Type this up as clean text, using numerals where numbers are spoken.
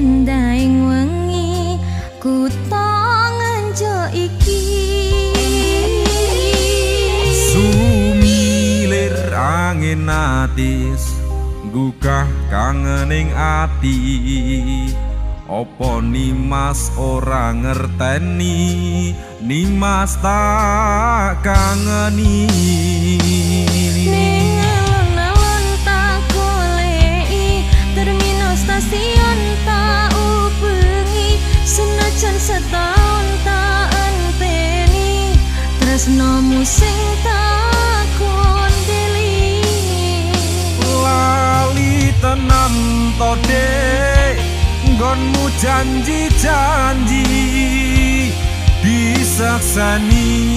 Yendaing wengi kutha nganjo iki sumilir angin atis gugah kangening ati opo Nimas ora ngerteni Nimas tak kangeni ning alon-alon tak goleki terminal stasiun tak ubengi senajan setahun tak enteni tresnomu sing tak kondeli lali tenan to dek nggonmu janji-janji disaksani